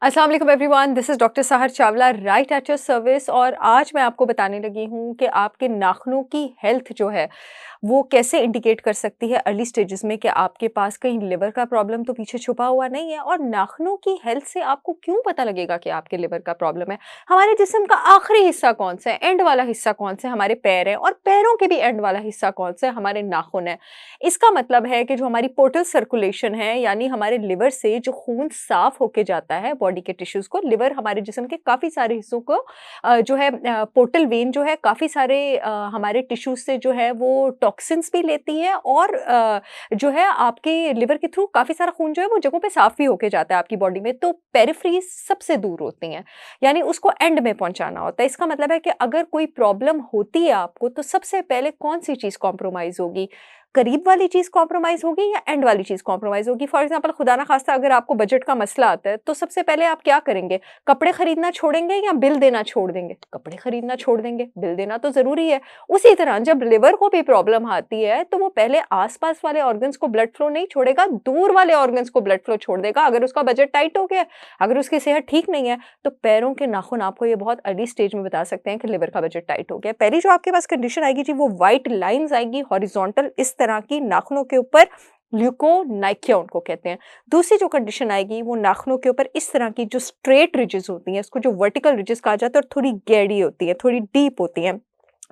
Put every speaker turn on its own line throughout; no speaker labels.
अस्सलाम वालेकुम everyone, this is doctor सहर Chawla right at your service. और आज मैं आपको बताने लगी हूँ कि आपके नाखूनों की हेल्थ जो है वो कैसे इंडिकेट कर सकती है अर्ली स्टेजेस में कि आपके पास कहीं लिवर का प्रॉब्लम तो पीछे छुपा हुआ नहीं है। और नाखूनों की हेल्थ से आपको क्यों पता लगेगा कि आपके लिवर का प्रॉब्लम है। हमारे जिस्म का आखिरी हिस्सा कौन सा है, एंड वाला हिस्सा कौन सा है, हमारे पैर है। और पैरों के भी एंड वाला हिस्सा कौन सा है, हमारे नाखून है। इसका मतलब है कि जो हमारी पोर्टल सर्कुलेशन है, यानी हमारे लिवर से जो खून साफ होके जाता है बॉडी के टिश्यूज को, लिवर हमारे जिस्म के काफ़ी सारे हिस्सों को जो है पोर्टल वेन जो है काफ़ी सारे हमारे टिश्यूज से जो है वो टॉक्सिन्स भी लेती है। और जो है आपके लिवर के थ्रू काफ़ी सारा खून जो है वो जगहों पे साफ भी होके जाता है आपकी बॉडी में। तो पेरिफेरीज सबसे दूर होती हैं, यानी उसको एंड में पहुंचाना होता है। इसका मतलब है कि अगर कोई प्रॉब्लम होती है आपको, तो सबसे पहले कौन सी चीज़ कॉम्प्रोमाइज़ होगी, करीब वाली चीज़ कॉम्प्रोमाइज़ होगी या एंड वाली चीज़ कॉम्प्रोमाइज़ होगी। फॉर एग्ज़ाम्पल, खुदा ना ख़ास्ता अगर आपको बजट का मसला आता है, तो सबसे पहले आप क्या करेंगे? कपड़े खरीदना छोड़ेंगे या बिल देना छोड़ देंगे? कपड़े खरीदना छोड़ देंगे, बिल देना तो ज़रूरी है। उसी तरह जब लिवर को भी प्रॉब्लम आती है, तो वो पहले आस-पास वाले ऑर्गन्स को ब्लड फ्लो नहीं छोड़ेगा, दूर वाले ऑर्गन्स को ब्लड फ्लो छोड़ देगा। अगर उसका बजट टाइट हो गया है, अगर उसकी सेहत ठीक नहीं है, तो पैरों के नाखून आपको ये बहुत अर्ली स्टेज में बता सकते हैं कि लिवर का बजट टाइट हो गया है। पहली जो आपके पास कंडीशन आएगी जी, वो व्हाइट लाइन्स आएगी हॉरिज़ॉन्टल इस तरह की नाखूनों के ऊपर, ल्यूकोनाइकिया उनको कहते हैं। दूसरी जो कंडीशन आएगी वो नाखूनों के ऊपर इस तरह की जो स्ट्रेट रिजेस होती हैं, इसको जो वर्टिकल रिजेस कहा जाता है, और थोड़ी गैड़ी होती है, थोड़ी डीप होती हैं।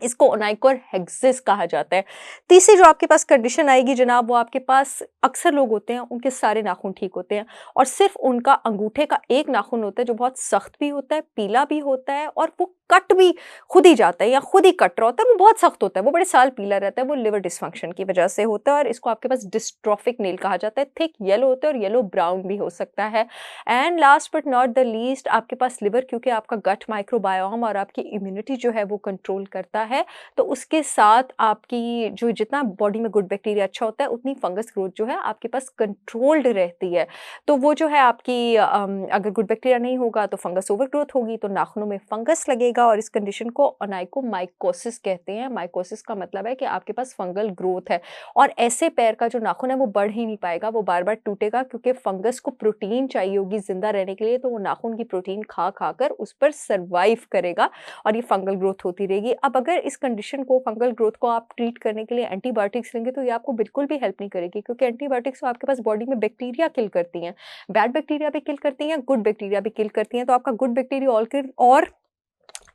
इसको ओनाइकोर हेक्सिस कहा जाता है। तीसरी जो आपके पास कंडीशन आएगी जनाब, वो आपके पास अक्सर लोग होते हैं, उनके सारे नाखून ठीक होते हैं और सिर्फ़ उनका अंगूठे का एक नाखून होता है जो बहुत सख्त भी होता है, पीला भी होता है, और वो कट भी खुद ही जाता है या खुद ही कट रहा होता है, वो बहुत सख्त होता है, वो बड़े साल पीला रहता है। वो लिवर डिस्फंक्शन की वजह से होता है और इसको आपके पास डिस्ट्रोफिक नेल कहा जाता है। थिक येलो होता है और येलो ब्राउन भी हो सकता है। And last but not the least, आपके पास लिवर, क्योंकि आपका गट माइक्रोबायोम और आपकी इम्यूनिटी जो है वो कंट्रोल करता है, तो उसके साथ आपकी जो जितना बॉडी में गुड बैक्टीरिया अच्छा होता है, उतनी फंगस ग्रोथ जो है आपके पास कंट्रोल्ड रहती है। तो वो जो है आपकी अगर गुड बैक्टीरिया नहीं होगा तो फंगस ओवर ग्रोथ होगी, तो नाखूनों में फंगस लगेगा और इस कंडीशन को ओनाइकोमाइकोसिस कहते हैं। माइकोसिस का मतलब है कि आपके पास फंगल ग्रोथ है और ऐसे पैर का जो नाखून है वो बढ़ ही नहीं पाएगा, वो बार-बार टूटेगा, क्योंकि फंगस को प्रोटीन चाहिए होगी ज़िंदा रहने के लिए, तो वो नाखून की प्रोटीन खा-खा कर उस पर सर्वाइव करेगा और ये फंगल ग्रोथ होती रहेगी। अब अगर इस कंडीशन को, फंगल ग्रोथ को आप ट्रीट करने के लिए एंटीबायोटिक्स लेंगे, तो ये आपको बिल्कुल भी हेल्प नहीं करेगी, क्योंकि एंटीबायोटिक्स तो आपके पास बॉडी में बैक्टीरिया किल करती हैं। बैड बैक्टीरिया भी किल करती हैं, गुड बैक्टीरिया भी किल करती हैं। तो आपका गुड बैक्टीरिया और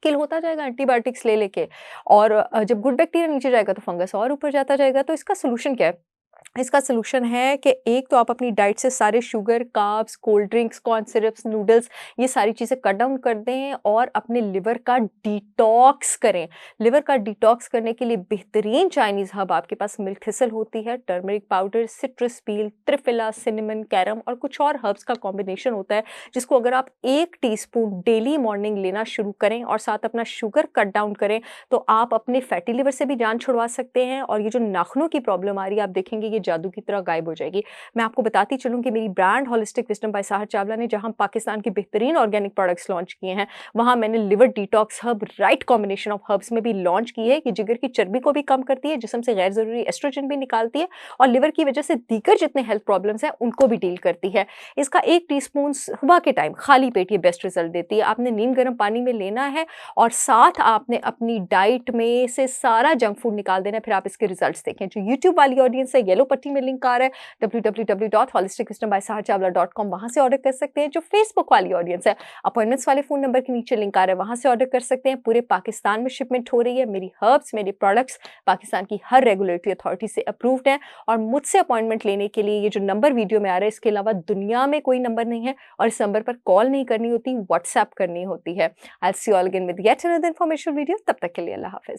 किल होता जाएगा एंटीबायोटिक्स ले लेके, और जब गुड बैक्टीरिया नीचे जाएगा तो फंगस और ऊपर जाता जाएगा। तो इसका सॉल्यूशन क्या है? इसका सॉल्यूशन है कि एक तो आप अपनी डाइट से सारे sugar, carbs, cold drinks, corn syrups, noodles, ये सारी चीज़ें कट डाउन कर दें और अपने लिवर का डिटॉक्स करें। लिवर का डिटॉक्स करने के लिए बेहतरीन चाइनीज़ हर्ब आपके पास मिल्क थिसल होती है, टर्मरिक पाउडर, सिट्रस पील, त्रिफिला, सिनेमन, कैरम और कुछ और हर्ब्स का कॉम्बिनेशन होता है, जिसको अगर आप 1 टीस्पून डेली मॉर्निंग लेना शुरू करें और साथ अपना शुगर कट डाउन करें, तो आप अपने फैटी लिवर से भी जान छुड़वा सकते हैं और ये जो नाखूनों की प्रॉब्लम आ रही है, आप देखेंगे ये जादू की तरह गायब हो जाएगी। मैं आपको बताती चलूँ कि मेरी ब्रांड होलिस्टिक विज़डम बाय सहर चावला ने जहाँ पाकिस्तान के बेहतरीन ऑर्गेनिक प्रोडक्ट्स लॉन्च किए हैं, वहाँ मैंने liver detox herb right combination of herbs में भी लॉन्च की है। ये जिगर की चर्बी को भी कम करती है, जिस्म से गैर ज़रूरी एस्ट्रोजन भी निकालती है और लिवर की वजह से दीगर जितने हेल्थ प्रॉब्लम्स हैं, उनको भी डील करती है। इसका 1 टीस्पून सुबह के टाइम खाली पेट ये बेस्ट रिज़ल्ट देती है। आपने नीम गर्म पानी में लेना है और साथ आपने अपनी डाइट में से सारा जंक फूड निकाल देना है, फिर आप इसके रिजल्ट्स देखें। जो यूट्यूब वाली ऑडियंस है, येलो पट्टी में लिंक आ रहा है www.holisticwisdombysaharchawla.com, वहाँ से ऑर्डर कर सकते हैं। जो फेसबुक वाली ऑडियंस है, अपॉइंटमेंट्स वाले फ़ोन नंबर के नीचे लिंक आ रहा है, वहाँ से ऑर्डर कर सकते हैं। पूरे पाकिस्तान में शिपमेंट हो रही है। मेरी हर्ब्स, मेरे प्रोडक्ट्स पाकिस्तान की हर रेगुलेटरी अथॉरिटी से अप्रूव्ड हैं और मुझसे अपॉइंटमेंट लेने के लिए ये जो नंबर वीडियो में आ रहा है, इसके अलावा दुनिया में कोई नंबर नहीं है और इस नंबर पर कॉल नहीं करनी होती, व्हाट्सएप करनी होती है। I will see you all again with yet another informative video. तब तक के लिए अल्लाह हाफ़िज़।